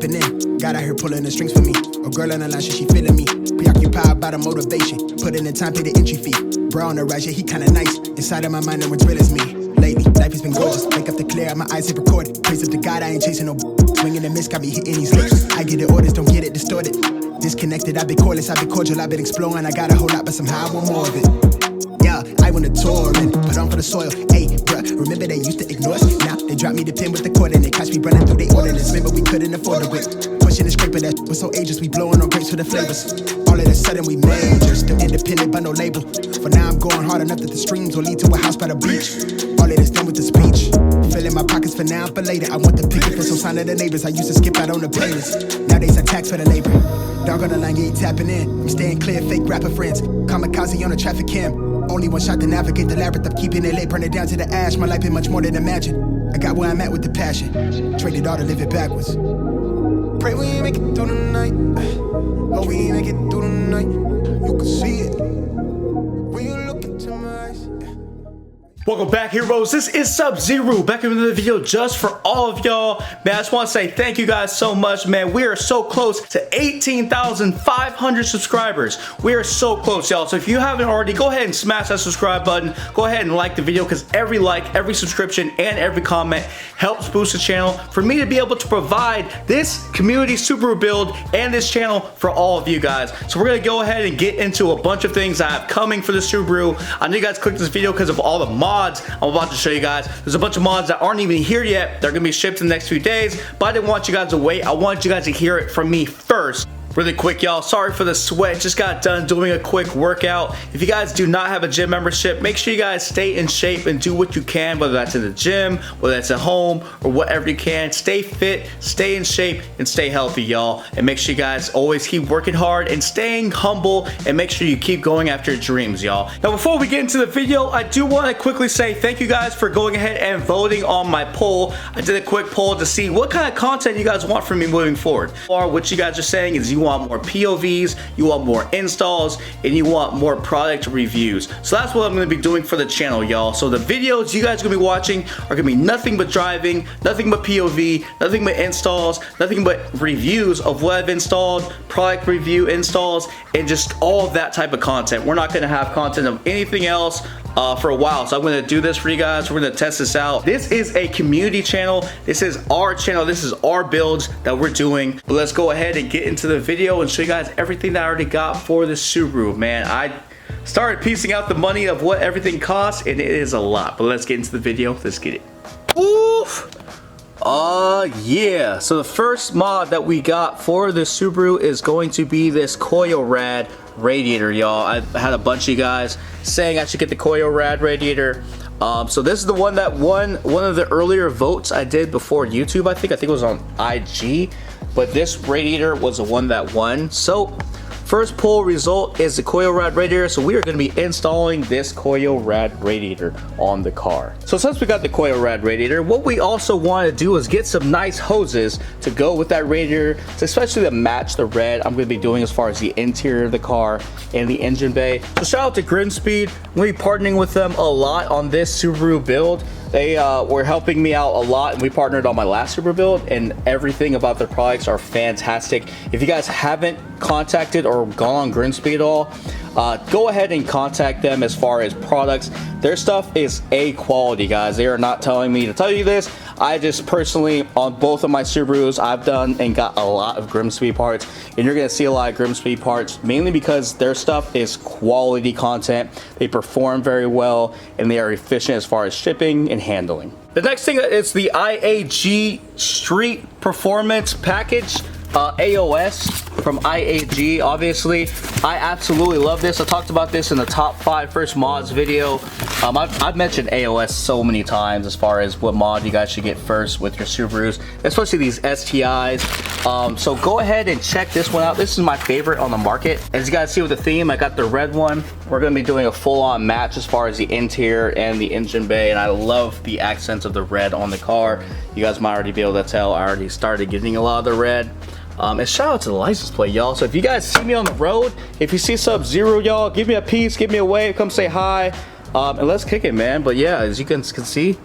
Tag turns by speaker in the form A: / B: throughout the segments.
A: tapping in. God out here pulling the strings for me. A girl on the line, she feeling me. Preoccupied by the motivation. Put in the time, pay the entry fee. Bro on the rise, yeah, he kinda nice. Inside of my mind, no one's real as me. Lately, life has been gorgeous. Wake up to clear, my eyes hit recorded. Praise up to God, I ain't chasing no swinging the miss, got me hitting these lips. I get the orders, don't get it distorted. Disconnected, I've been cordless, I've been cordial, I've been exploring. I got a whole lot, but somehow I want more of it. Yeah, I went to touring, put on for the soil. Hey, bruh, remember they used to ignore us? Now they drop me the pin with the cord and they catch me running through they ordinance. Remember we couldn't afford the whip. Pushing the scraper, that was so ageless. We blowing on grapes for the flavors. All of a sudden we major, still independent but no label. For now I'm going hard enough that the streams will lead to a house by the beach. All of this done with the speech. Filling my pockets for now, for later. I want the picket for some sign of the neighbors. I used to skip out on the payments. Nowadays I tax for the labor. Dog on the line, yeah, tapping in. I'm staying clear, fake rapper friends. Kamikaze on the traffic cam. Only one shot to navigate the labyrinth. I'm keeping it late, burn it down to the ash. My life been much more than imagine. I got where I'm at with the passion. Traded all to live it backwards. Pray we make it through the night. Oh, we make it through the night. You can see it when you look into my eyes.
B: Welcome back, heroes. This is Sub-Zero back in another video just for all of y'all. Man, I just want to say thank you guys so much, man. We are so close to 18,500 subscribers. We are so close, y'all. So if you haven't already, go ahead and smash that subscribe button. Go ahead and like the video, because every like, every subscription, and every comment helps boost the channel for me to be able to provide this community Subaru build and this channel for all of you guys. So we're going to go ahead and get into a bunch of things I have coming for the Subaru. I know you guys clicked this video because of all the mods I'm about to show you guys. There's a bunch of mods that aren't even here yet. They're gonna be shipped in the next few days, but I didn't want you guys to wait. I want you guys to hear it from me first. Really quick, y'all, sorry for the sweat, just got done doing a quick workout. If you guys do not have a gym membership, make sure you guys stay in shape and do what you can, whether that's in the gym, whether that's at home, or whatever you can. Stay fit, stay in shape, and stay healthy, y'all. And make sure you guys always keep working hard and staying humble, and make sure you keep going after your dreams, y'all. Now, before we get into the video, I do want to quickly say thank you guys for going ahead and voting on my poll. I did a quick poll to see what kind of content you guys want from me moving forward. Or what you guys are saying is you want more POVs, you want more installs, and you want more product reviews. So that's what I'm going to be doing for the channel, y'all. So the videos you guys are going to be watching are going to be nothing but driving, nothing but POV, nothing but installs, nothing but reviews of what I've installed, product review installs, and just all of that type of content. We're not going to have content of anything else for a while, so I'm going to do this for you guys. We're going to test this out. This is a community channel. This is our channel. This is our builds that we're doing. But let's go ahead and get into the video and show you guys everything that I already got for the Subaru. Man, I started piecing out the money of what everything costs, and it is a lot. But let's get into the video. Let's get it. Oof. Yeah. So the first mod that we got for the Subaru is going to be this KOYORAD radiator, y'all. I had a bunch of you guys saying I should get the KOYORAD radiator. So this is the one that won one of the earlier votes I did before YouTube. I think it was on IG, but this radiator was the one that won. So first poll result is the KOYORAD radiator, so we are going to be installing this KOYORAD radiator on the car. So since we got the KOYORAD radiator, what we also want to do is get some nice hoses to go with that radiator, especially to match the red I'm going to be doing as far as the interior of the car and the engine bay. So shout out to GRIMMSPEED. I'm going to be partnering with them a lot on this Subaru build. They were helping me out a lot, and we partnered on my last Subaru build, and everything about their products are fantastic. If you guys haven't contacted or gone on GRIMMSPEED at all, go ahead and contact them as far as products. Their stuff is A quality, guys. They are not telling me to tell you this. I just personally, on both of my Subarus, I've done and got a lot of GRIMMSPEED parts, and you're gonna see a lot of GRIMMSPEED parts, mainly because their stuff is quality content. They perform very well, and they are efficient as far as shipping and handling. The next thing is the IAG Street Performance Package. AOS from IAG. Obviously, I absolutely love this. I talked about this in the top 5 first mods video. I've mentioned AOS so many times as far as what mod you guys should get first with your Subarus, especially these STIs. So go ahead and check this one out. This is my favorite on the market. As you guys see with the theme, I got the red one. We're going to be doing a full-on match as far as the interior and the engine bay, and I love the accents of the red on the car. You guys might already be able to tell I already started getting a lot of the red. And shout out to the license plate, y'all. So if you guys see me on the road, if you see Sub-Zero, y'all, give me a piece, give me a wave, come say hi, and let's kick it, man. But yeah, as you can see,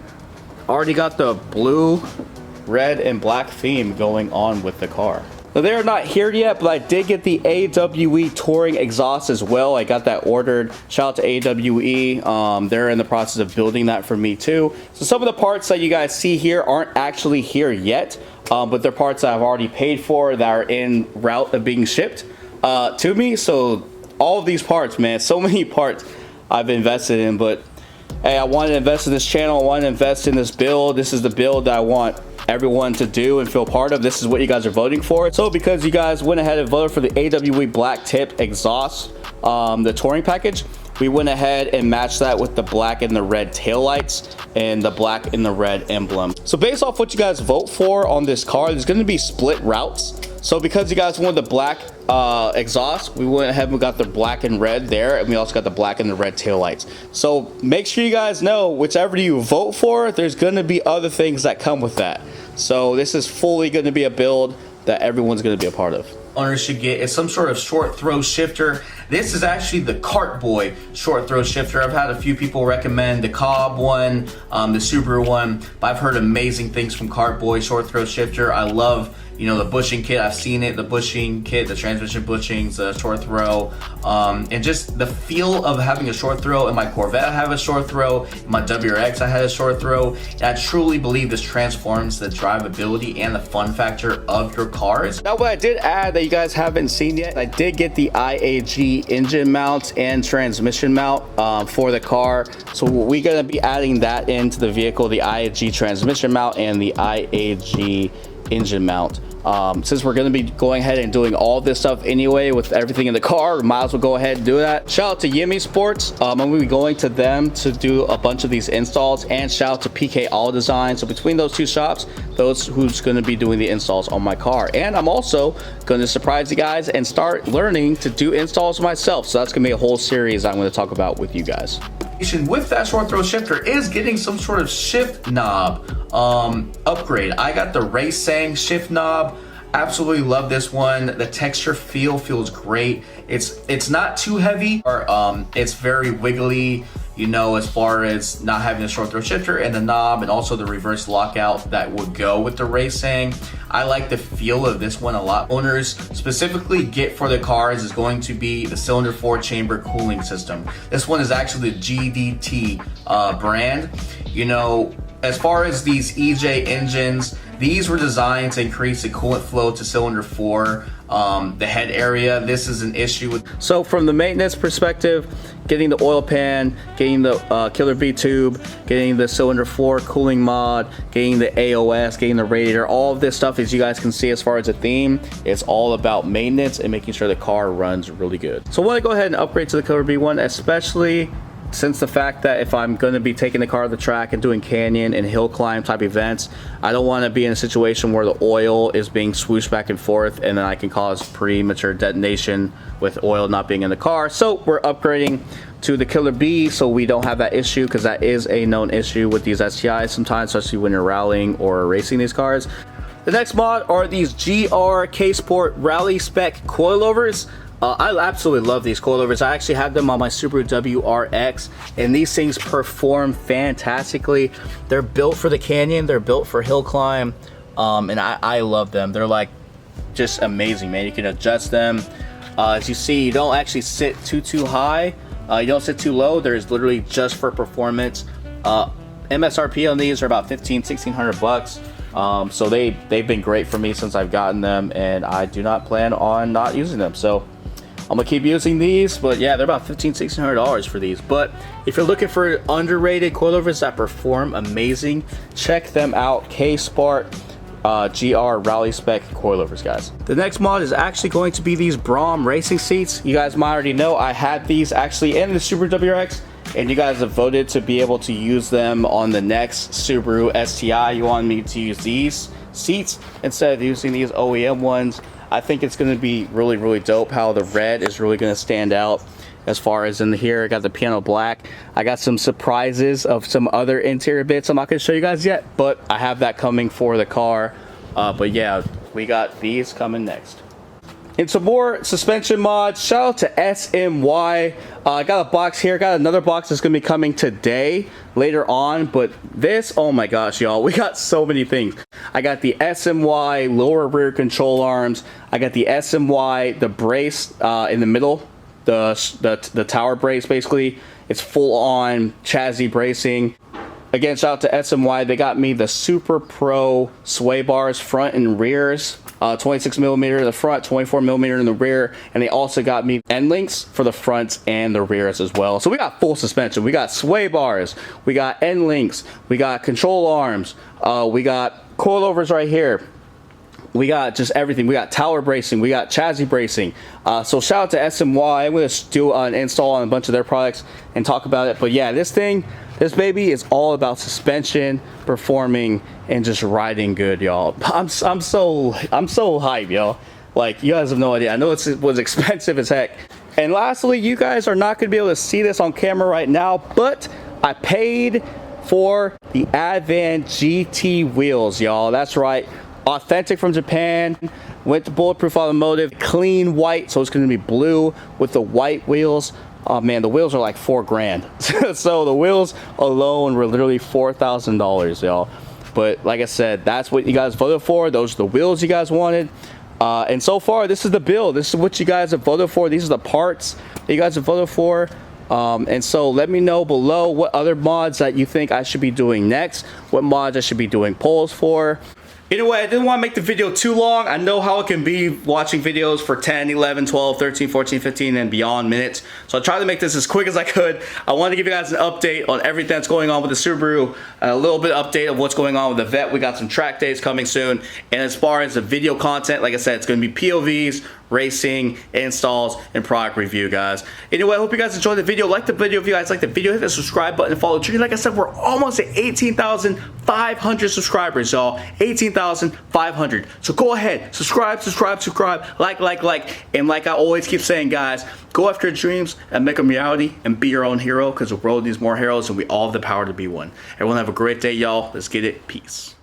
B: already got the blue red and black theme going on with the car. Now, they are not here yet, but I did get the AWE touring exhaust as well. I got that ordered. Shout out to AWE. They're in the process of building that for me too. So some of the parts that you guys see here aren't actually here yet, but they're parts that I've already paid for that are en route of being shipped to me. So all of these parts, man, so many parts I've invested in, but hey, I wanted to invest in this channel. I want to invest in this build. This is the build that I want everyone to do and feel part of. This is what you guys are voting for. So because you guys went ahead and voted for the AWE black tip exhaust, the touring package, we went ahead and matched that with the black and the red taillights and the black and the red emblem. So based off what you guys vote for on this car, there's going to be split routes. So because you guys wanted the black exhaust, we went ahead and got the black and red there, and we also got the black and the red taillights. So make sure you guys know, whichever you vote for, there's going to be other things that come with that. So this is fully going to be a build that everyone's going to be a part of. Owners should get is some sort of short throw shifter. This is actually the KARTBOY short throw shifter. I've had a few people recommend the COBB one, the Subaru one, but I've heard amazing things from KARTBOY short throw shifter. I love, you know, the bushing kit. I've seen it, the bushing kit, the transmission bushings, the short throw, and just the feel of having a short throw. In my Corvette, I have a short throw. In my WRX, I had a short throw. And I truly believe this transforms the drivability and the fun factor of your cars. Now, what I did add that you guys haven't seen yet, I did get the IAG engine mount and transmission mount for the car. So we're gonna be adding that into the vehicle, the IAG transmission mount and the IAG engine mount. Since we're going to be going ahead and doing all this stuff anyway with everything in the car, we might as well go ahead and do that. Shout out to Yimmy Sports. I'm going to be going to them to do a bunch of these installs, and shout out to PK All Design. So between those two shops, those who's going to be doing the installs on my car. And I'm also going to surprise you guys and start learning to do installs myself. So that's going to be a whole series I'm going to talk about with you guys. With that short throw shifter is getting some sort of shift knob upgrade. I got the RACESENG shift knob. Absolutely love this one. The texture feels great. It's not too heavy, or it's very wiggly, you know, as far as not having a short throw shifter and the knob, and also the reverse lockout that would go with the RACESENG. I like the feel of this one a lot. Owners specifically get for the cars is going to be the cylinder 4 chamber cooling system. This one is actually the GDT brand. You know, as far as these EJ engines, these were designed to increase the coolant flow to cylinder 4, the head area. This is an issue with. So from the maintenance perspective, getting the oil pan, getting the killer V tube, getting the cylinder 4 cooling mod, getting the AOS, getting the radiator, all of this stuff, as you guys can see, as far as a theme, it's all about maintenance and making sure the car runs really good. So I want to go ahead and upgrade to the killer V one, especially since the fact that if I'm going to be taking the car to the track and doing canyon and hill climb type events, I don't want to be in a situation where the oil is being swooshed back and forth and then I can cause premature detonation with oil not being in the car. So we're upgrading to the Killer B so we don't have that issue, because that is a known issue with these STIs sometimes, especially when you're rallying or racing these cars. The next mod are these GR K-Sport Rally Spec coilovers. I absolutely love these coilovers. I actually have them on my Subaru WRX, and these things perform fantastically. They're built for the canyon, they're built for hill climb, and I love them. They're like just amazing, man. You can adjust them. As you see, you don't actually sit too high, you don't sit too low. There's literally just for performance. MSRP on these are about $1,500–1,600 bucks. So they've been great for me since I've gotten them, and I do not plan on not using them. So I'm gonna keep using these, but yeah, they're about $1,500–1,600 for these. But if you're looking for underrated coilovers that perform amazing, check them out. K-Sport GR Rally Spec coilovers, guys. The next mod is actually going to be these Brom racing seats. You guys might already know I had these actually in the Subaru WRX, and you guys have voted to be able to use them on the next Subaru STI. You want me to use these seats instead of using these OEM ones. I think it's going to be really dope how the red is really going to stand out. As far as in here, I got the piano black. I got some surprises of some other interior bits I'm not going to show you guys yet, but I have that coming for the car. But yeah, we got these coming next. And some more suspension mods. Shout out to SMY. I got a box here. Got another box that's going to be coming today, later on. But this, oh my gosh, y'all. We got so many things. I got the SMY lower rear control arms. I got the SMY, the brace in the middle. The tower brace, basically. It's full on chassis bracing. Again, shout out to SMY. They got me the Super Pro sway bars, front and rears. 26mm in the front, 24mm in the rear, and they also got me end links for the front and the rears as well. So we got full suspension. We got sway bars, we got end links, we got control arms, we got coilovers right here. We got just everything. We got tower bracing, we got chassis bracing. So shout out to SMY. I'm going to do an install on a bunch of their products and talk about it. But yeah, this baby is all about suspension, performing, and just riding good, y'all. I'm so hyped, y'all. Like, you guys have no idea. I know it was expensive as heck. And lastly, you guys are not going to be able to see this on camera right now, but I paid for the Advan GT wheels, y'all. That's right. Authentic from Japan. Went to Bulletproof Automotive. Clean white, so it's going to be blue with the white wheels. Oh man, the wheels are like $4 grand. So the wheels alone were literally $4,000, y'all. But like I said, that's what you guys voted for. Those are the wheels you guys wanted. And so far, this is the build. This is what you guys have voted for. These are the parts that you guys have voted for. And so let me know below what other mods that you think I should be doing next. What mods I should be doing polls for. Anyway, I didn't want to make the video too long. I know how it can be watching videos for 10, 11, 12, 13, 14, 15, and beyond minutes. So I tried to make this as quick as I could. I wanted to give you guys an update on everything that's going on with the Subaru. A little bit of update of what's going on with the Vet. We got some track days coming soon. And as far as the video content, like I said, it's going to be POVs, racing, installs, and product review, guys. Anyway, I hope you guys enjoyed the video. Like the video if you guys like the video. Hit the subscribe button and follow Trigger. Like I said, we're almost at 18,500 subscribers, y'all. 18,500. So go ahead, subscribe, like. And like I always keep saying, guys, go after your dreams and make them reality and be your own hero, because the world needs more heroes and we all have the power to be one. Everyone have a great day, y'all. Let's get it. Peace.